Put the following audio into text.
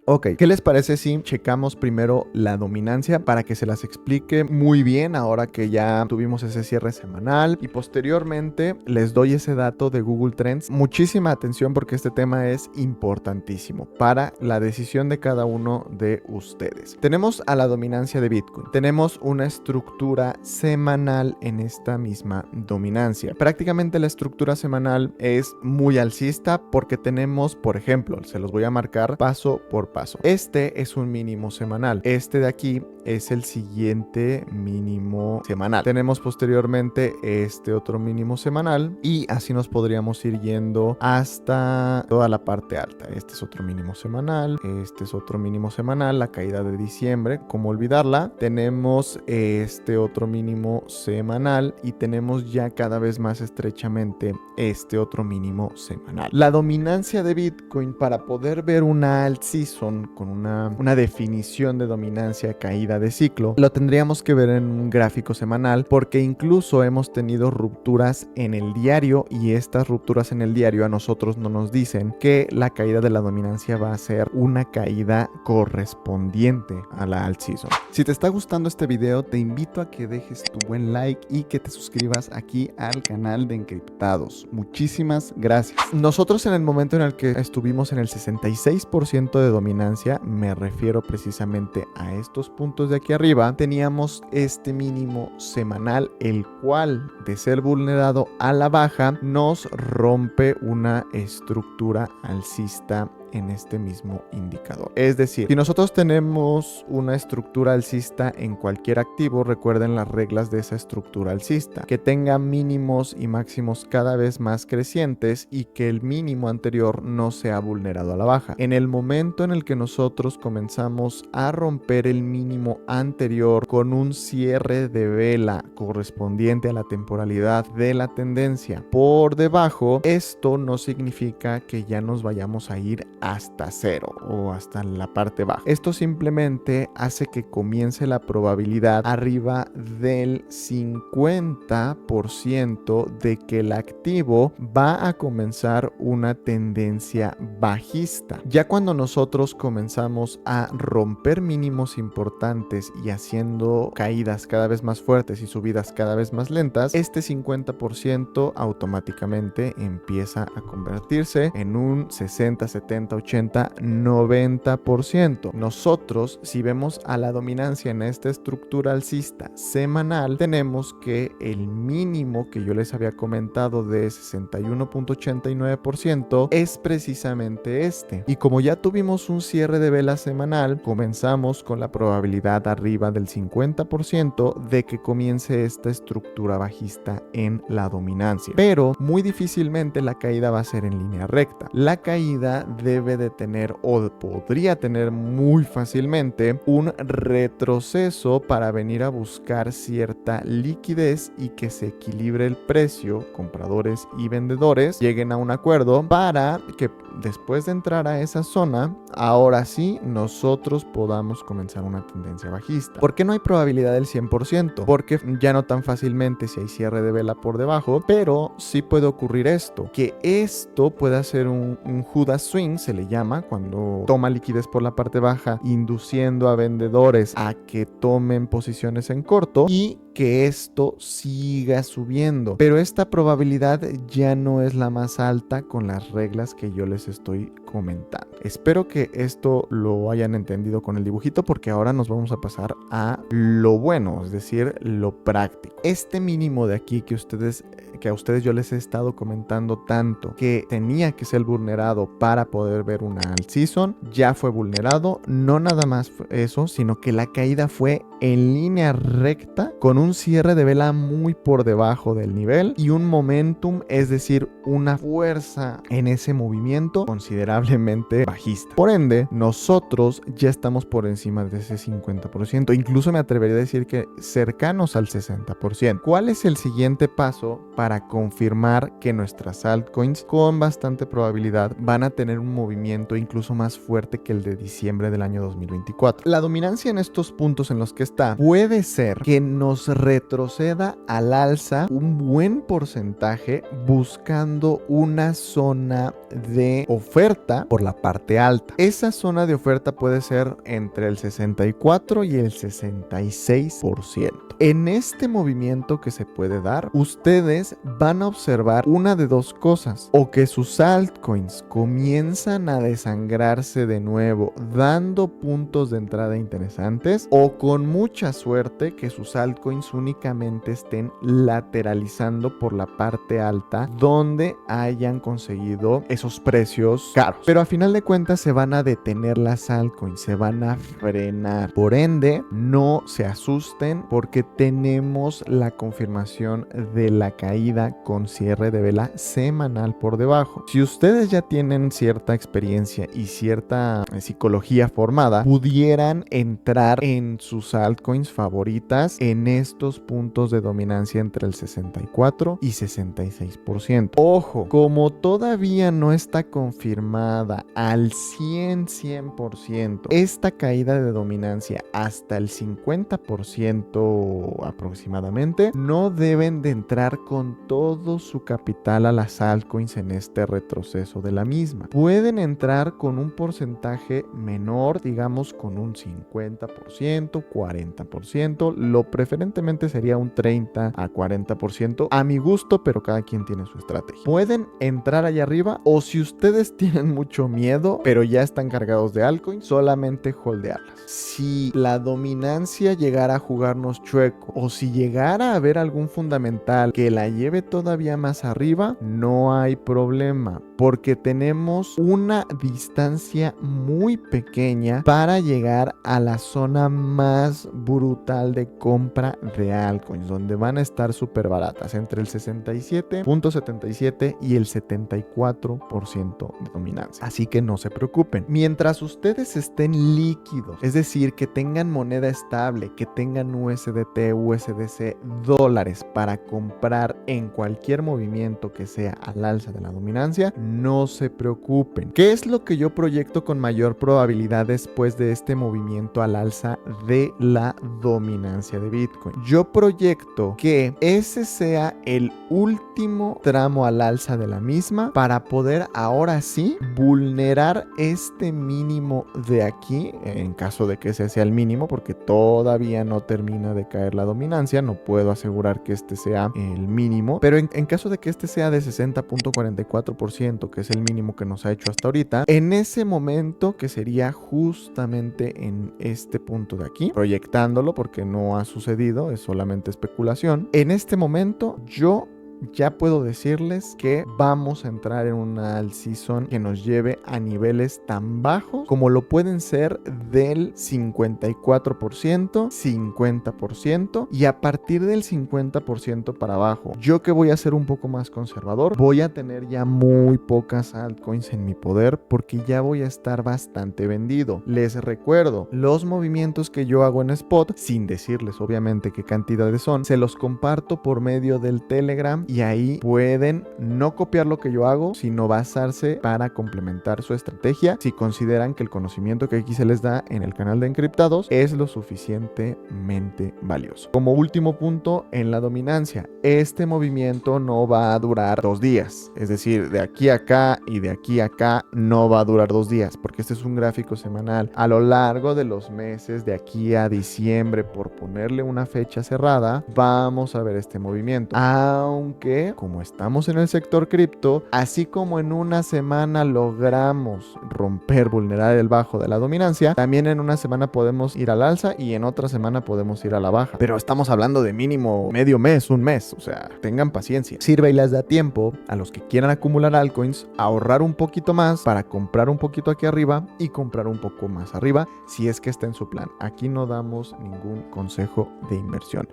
Ok, ¿qué les parece si checamos primero la dominancia para que se las explique muy bien ahora que ya tuvimos ese cierre semanal y posteriormente les doy ese dato de Google Trends? Muchísima atención porque este tema es importantísimo para la decisión de cada uno de ustedes. Tenemos a la dominancia de Bitcoin. Tenemos una estructura semanal en esta misma dominancia. Prácticamente la estructura semanal es muy alcista porque tenemos, por ejemplo, se los voy a marcar paso por paso. Este es un mínimo semanal. Este de aquí es el siguiente mínimo semanal. Tenemos posteriormente este otro mínimo semanal y así nos podríamos ir yendo hasta toda la parte alta. Este es otro mínimo semanal, este es otro mínimo semanal, la caída de diciembre, ¿cómo olvidarla? Tenemos este otro mínimo semanal y tenemos ya cada vez más estrechamente este otro mínimo semanal. La dominancia de Bitcoin, para poder ver una alt season con una definición de dominancia caída de ciclo, lo tendríamos que ver en un gráfico semanal porque incluso hemos tenido rupturas en el diario y estas rupturas en el diario a nosotros no nos dicen que la caída de la dominancia va a ser una caída correspondiente a la alt season. Si te está gustando este video, te invito a que dejes tu buen like y que te suscribas aquí al canal de Encriptados. Muchísimas gracias. Nosotros en el momento en el que estuvimos en el 66% de dominancia, me refiero precisamente a estos puntos de aquí arriba, teníamos este mínimo semanal, el cual de ser vulnerado a la baja nos rompe una estructura alcista en este mismo indicador. Es decir, si nosotros tenemos una estructura alcista en cualquier activo, recuerden las reglas de esa estructura alcista, que tenga mínimos y máximos cada vez más crecientes y que el mínimo anterior no sea vulnerado a la baja. En el momento en el que nosotros comenzamos a romper el mínimo anterior con un cierre de vela correspondiente a la temporalidad de la tendencia por debajo, esto no significa que ya nos vayamos a ir hasta cero o hasta la parte baja. Esto simplemente hace que comience la probabilidad arriba del 50% de que el activo va a comenzar una tendencia bajista. Ya cuando nosotros comenzamos a romper mínimos importantes y haciendo caídas cada vez más fuertes y subidas cada vez más lentas, este 50% automáticamente empieza a convertirse en un 60, 70, 80, 90%. Nosotros, si vemos a la dominancia en esta estructura alcista semanal, tenemos que el mínimo que yo les había comentado de 61.89% es precisamente este. Y como ya tuvimos un cierre de vela semanal, comenzamos con la probabilidad arriba del 50% de que comience esta estructura bajista en la dominancia. Pero muy difícilmente la caída va a ser en línea recta. La caída debe de tener o podría tener muy fácilmente un retroceso para venir a buscar cierta liquidez y que se equilibre el precio, compradores y vendedores lleguen a un acuerdo para que después de entrar a esa zona, ahora sí nosotros podamos comenzar una tendencia bajista. ¿Por qué no hay probabilidad del 100%? Porque ya no tan fácilmente si hay cierre de vela por debajo, pero sí puede ocurrir esto, que esto pueda ser un Judas swing, se le llama, cuando toma liquidez por la parte baja, induciendo a vendedores a que tomen posiciones en corto y que esto siga subiendo. Pero esta probabilidad ya no es la más alta con las reglas que yo les estoy comentando. Espero que esto lo hayan entendido con el dibujito, porque ahora nos vamos a pasar a lo bueno, es decir, lo práctico. Este mínimo de aquí que a ustedes yo les he estado comentando tanto que tenía que ser vulnerado para poder ver una alt season, ya fue vulnerado. No nada más eso, sino que la caída fue en línea recta con un cierre de vela muy por debajo del nivel y un momentum, es decir, una fuerza en ese movimiento considerablemente bajista. Por ende, nosotros ya estamos por encima de ese 50%, incluso me atrevería a decir que cercanos al 60%. ¿Cuál es el siguiente paso para confirmar que nuestras altcoins con bastante probabilidad van a tener un movimiento incluso más fuerte que el de diciembre del año 2024? La dominancia en estos puntos en los que está puede ser que nos retroceda al alza un buen porcentaje buscando una zona de oferta por la parte alta. Esa zona de oferta puede ser entre el 64 y el 66%. En este movimiento que se puede dar, ustedes van a observar una de dos cosas: o que sus altcoins comienzan a desangrarse de nuevo, dando puntos de entrada interesantes, o con mucha suerte que sus altcoins únicamente estén lateralizando por la parte alta, donde hayan conseguido esos precios caros. Pero a final de cuentas se van a detener las altcoins, se van a frenar. Por ende, no se asusten porque tenemos la confirmación de la caída con cierre de vela semanal por debajo. Si ustedes ya tienen cierta experiencia y cierta psicología formada, pudieran entrar en sus altcoins favoritas en estos puntos de dominancia entre el 64 y 66%. Ojo, como todavía no está confirmada al 100% esta caída de dominancia hasta el 50% aproximadamente, no deben de entrar con todo su capital a las altcoins en este retroceso de la misma. Pueden entrar con un porcentaje menor, digamos con un 50%, 40%, lo preferentemente sería un 30 a 40% a mi gusto, pero cada quien tiene su estrategia. Pueden entrar allá arriba, o si ustedes tienen mucho miedo pero ya están cargados de altcoins, solamente holdearlas. Si la dominancia llegara a jugarnos chueco, o si llegara a haber algún fundamental que la lleve todavía más arriba, no hay problema, porque tenemos una distancia muy pequeña para llegar a la zona más brutal de compra de altcoins, donde van a estar súper baratas, entre el 67.77 y el 74% de dominancia. Así que no se preocupen. Mientras ustedes estén líquidos, es decir, que tengan moneda estable, que tengan USDT, USDC, dólares para comprar en cualquier movimiento que sea al alza de la dominancia, no se preocupen. ¿Qué es lo que yo proyecto con mayor probabilidad después de este movimiento al alza de la dominancia de Bitcoin? Yo proyecto que ese sea el último tramo al alza de la misma para poder ahora sí vulnerar este mínimo de aquí, en caso de que ese sea el mínimo, porque todavía no termina de caer la dominancia, no puedo asegurar que este sea el mínimo, pero en caso de que este sea de 60.44%, que es el mínimo que nos ha hecho hasta ahorita, en ese momento, que sería justamente en este punto de aquí, proyectándolo porque no ha sucedido, es solamente especulación, en este momento yo ya puedo decirles que vamos a entrar en una alt season que nos lleve a niveles tan bajos como lo pueden ser del 54%, 50%, y a partir del 50% para abajo. Yo, que voy a ser un poco más conservador, voy a tener ya muy pocas altcoins en mi poder porque ya voy a estar bastante vendido. Les recuerdo, los movimientos que yo hago en spot, sin decirles obviamente qué cantidades son, se los comparto por medio del Telegram, y ahí pueden no copiar lo que yo hago, sino basarse para complementar su estrategia si consideran que el conocimiento que aquí se les da en el canal de Encriptados es lo suficientemente valioso. Como último punto, en la dominancia, este movimiento no va a durar 2 días, es decir, de aquí a acá y de aquí a acá no va a durar 2 días, porque este es un gráfico semanal. A lo largo de los meses, de aquí a diciembre, por ponerle una fecha cerrada, vamos a ver este movimiento, aunque como estamos en el sector cripto, así como en una semana logramos romper, vulnerar el bajo de la dominancia, también en una semana podemos ir al alza y en otra semana podemos ir a la baja. Pero estamos hablando de mínimo medio mes, un mes, o sea, tengan paciencia. Sirve y les da tiempo a los que quieran acumular altcoins, ahorrar un poquito más para comprar un poquito aquí arriba y comprar un poco más arriba si es que está en su plan. Aquí no damos ningún consejo de inversión.